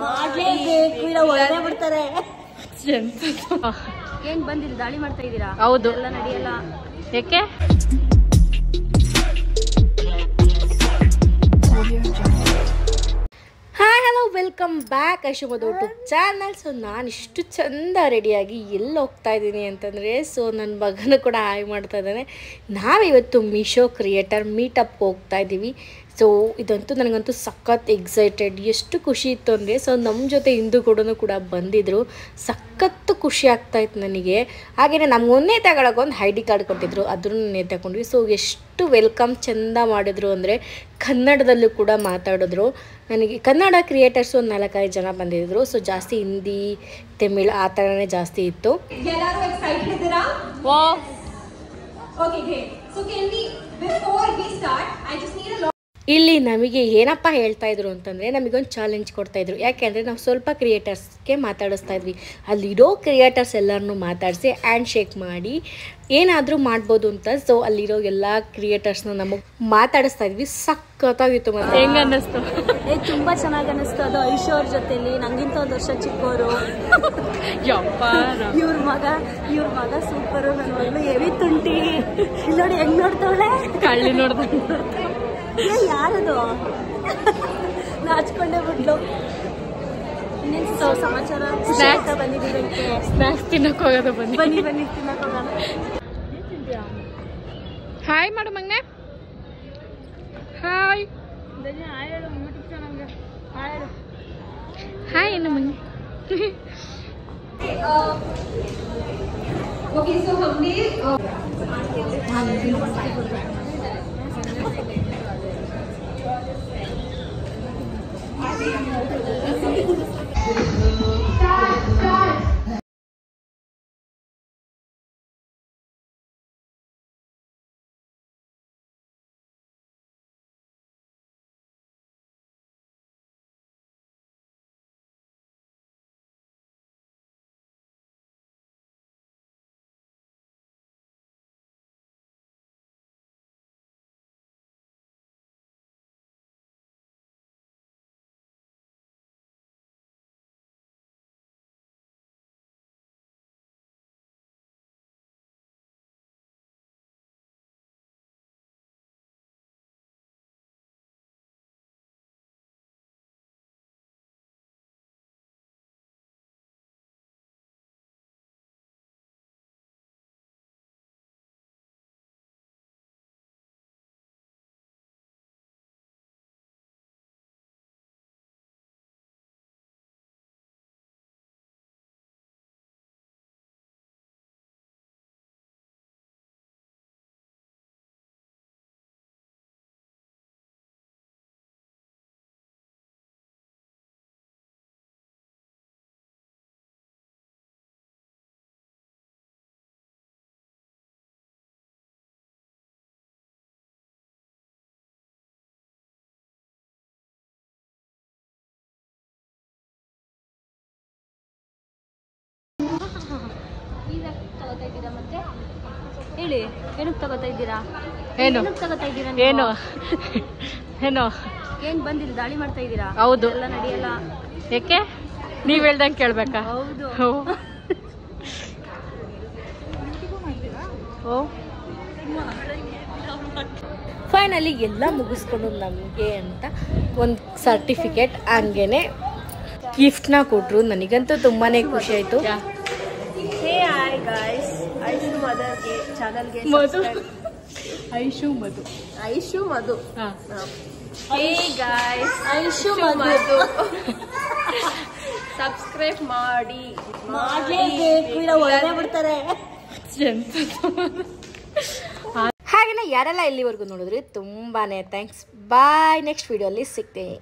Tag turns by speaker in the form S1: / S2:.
S1: ಮಾಡ್ಲೇಬೇಕು, ಇಲ್ಲ ಹೊರಗೆ ಬಿಡ್ತಾರೆ.
S2: ಏನ್ ಬಂದಿಲ್ಲ ದಾಳಿ ಮಾಡ್ತಾ ಇದ್ದೀರಾ?
S1: ಹೌದು,
S2: ಎಲ್ಲ ನಡೆಯಲ್ಲ.
S1: ಯಾಕೆ? Hi hello, welcome back Aishu Madhu YouTube channel. So ನಾನು ಇಷ್ಟು ಚಂದ ರೆಡಿಯಾಗಿ ಎಲ್ಲಿ ಹೋಗ್ತಾ ಇದ್ದೀನಿ ಅಂತಂದರೆ, ಸೊ ನನ್ನ ಮಗನೂ ಕೂಡ ಹಾಯ್ ಮಾಡ್ತಾ ಇದ್ದಾನೆ. ನಾವಿವತ್ತು ಮೀಶೋ ಕ್ರಿಯೇಟರ್ ಮೀಟಪ್ಗೆ ಹೋಗ್ತಾ ಇದ್ದೀವಿ. ಸೊ ಇದಂತೂ ನನಗಂತೂ ಸಖತ್ ಎಕ್ಸೈಟೆಡ್, ಎಷ್ಟು ಖುಷಿ ಇತ್ತು ಅಂದರೆ, ಸೊ ನಮ್ಮ ಜೊತೆ ಹಿಂದೂ ಕೂಡ ಬಂದಿದ್ದರು. ಸಖತ್ತು ಖುಷಿ ಆಗ್ತಾಯಿತ್ತು ನನಗೆ. ಹಾಗೆಯೇ ನಮಗೊಂದೇ ತಗೊಳಕ್ಕೆ ಒಂದು ಐ ಡಿ ಕಾರ್ಡ್ ಕೊಟ್ಟಿದ್ರು, ಅದನ್ನು ತಗೊಂಡ್ವಿ. ಸೊ ಎಷ್ಟು ವೆಲ್ಕಮ್ ಚೆಂದ ಮಾಡಿದ್ರು ಅಂದರೆ, ಕನ್ನಡದಲ್ಲೂ ಕೂಡ ಮಾತಾಡಿದ್ರು. ನನಗೆ ಕನ್ನಡ ಕ್ರಿಯೇಟರ್ಸು ಒಂದು 4-5 ಜನ ಬಂದಿದ್ದರು. ಸೊ ಜಾಸ್ತಿ ಹಿಂದಿ, ತಮಿಳ್ ಆ ಥರನೇ ಜಾಸ್ತಿ ಇತ್ತು.
S3: ಎಲ್ಲರೂ ಎಕ್ಸೈಟೆಡ್ ಇದ್ದೀರಾ? Okay great. So can we before we start I just need a
S1: ಇಲ್ಲಿ ನಮಗೆ ಏನಪ್ಪ ಹೇಳ್ತಾ ಇದ್ರು ಅಂತಂದರೆ, ನಮಗೊಂದು ಚಾಲೆಂಜ್ ಕೊಡ್ತಾಯಿದ್ರು. ಯಾಕೆಂದರೆ ನಾವು ಸ್ವಲ್ಪ ಕ್ರಿಯೇಟರ್ಸ್ಗೆ ಮಾತಾಡಿಸ್ತಾ ಇದ್ವಿ. ಅಲ್ಲಿರೋ ಕ್ರಿಯೇಟರ್ಸ್ ಎಲ್ಲರನ್ನೂ ಮಾತಾಡಿಸಿ ಹ್ಯಾಂಡ್ ಶೇಕ್ ಮಾಡಿ ಏನಾದರೂ ಮಾಡ್ಬೋದು ಅಂತ. ಸೊ ಅಲ್ಲಿರೋ ಎಲ್ಲ ಕ್ರಿಯೇಟರ್ಸ್ನ ನಮಗೆ ಮಾತಾಡಿಸ್ತಾ ಇದ್ವಿ. ಸಖತ್ತಾಗಿತ್ತು. ಮತ್ತೆ
S2: ಹೆಂಗ ಅನ್ನಿಸ್ತು? ತುಂಬಾ ಚೆನ್ನಾಗಿ ಅನ್ನಿಸ್ತು. ಅದು ಐಶು ಅವ್ರ ಜೊತೆಲಿ, ನಂಗಿಂತ 1 ವರ್ಷ ಚಿಕ್ಕವರು. ಇವ್ರ ಮಗ ಸೂಪರು. ನನ್ನ ಮಗಳು ಹೆವಿ ತುಂಟಿ. ಇಲ್ಲಿ ನೋಡಿ ಹೆಂಗ್ ನೋಡ್ತಾವಳೆ,
S1: ಕಳ್ಳಿ ನೋಡ್ದ.
S2: ಯಾರದು? ನಾಚ್ಕೊಂಡೇ ಬಿಡ್ಲು. ಸಮಾಚಾರ ಬಂದಿದ್ದೀವಿ.
S1: ಸ್ನ್ಯಾಕ್ಸ್ ತಿನ್ನಕ್ಕೆ ಹೋಗೋದು.
S2: ಬನ್ನಿ ತಿನ್ನಕ್ ಹೋಗೋಣ.
S1: ಹಾಯ್ ಮಾಡು ಮಂಗನೆ. ಹಾಯ್
S2: ಯೂಟ್ಯೂಬ್ ಚಾನಲ್ಗೆ
S1: ಹಾಯ್ ಏನು ಮಂಗೆ.
S3: ಓಕೆ. ಸೊ हमने
S2: ಮತ್ತೆ ಹೇಳಿ, ಏನಕ್ಕೆ ತಗೋತಾ ಇದ್ದೀರಾ?
S1: ಏನು
S2: ತಗೋತಾ ಇದ್ದೀರಾ?
S1: ಏನು ಏನು
S2: ಏನ್ ಬಂದಿಲ್ಲ ದಾಳಿ ಮಾಡ್ತಾ ಇದ್ದೀರಾ?
S1: ಹೌದು,
S2: ಎಲ್ಲ ನಡೆಯಲ್ಲ.
S1: ಯಾಕೆ? ನೀವ್ ಹೇಳ್ದಂಗೆ ಕೇಳ್ಬೇಕಾ?
S2: ಹೌದು.
S1: ಫೈನಲಿ ಎಲ್ಲ ಮುಗಿಸ್ಕೊಂಡು ನಮಗೆ ಅಂತ ಒಂದು ಸರ್ಟಿಫಿಕೇಟ್ ಹಂಗೇನೆ ಗಿಫ್ಟ್ನ ಕೊಟ್ಟರು. ನನಗಂತೂ ತುಂಬಾ ಖುಷಿ ಆಯಿತು.
S2: ಹಾಯ್ ಗಾಯ್ಸ್, ಐಶು ಮದರ್ಗೆ ಚಾನಲ್ಗೆ ಐಶು ಮಧು. ಹೇ ಗಾಯ್ಸ್, ಐಶು ಮಧು ಸಬ್ಸ್ಕ್ರೈಬ್ ಮಾಡಿ.
S1: ಮಾಡ್ಲೇಬೇಕು, ಇಲ್ಲ ಹೊರಗೆ ಬಿಡ್ತಾರೆ. ಹಾಗೆಯೇ ಯಾರೆಲ್ಲ ಇಲ್ಲಿವರೆಗೂ ನೋಡಿದ್ರಿ ತುಂಬಾನೇ ಥ್ಯಾಂಕ್ಸ್. ಬಾಯ್. ನೆಕ್ಸ್ಟ್ ವಿಡಿಯೋಲಿ ಸಿಗ್ತೀನಿ.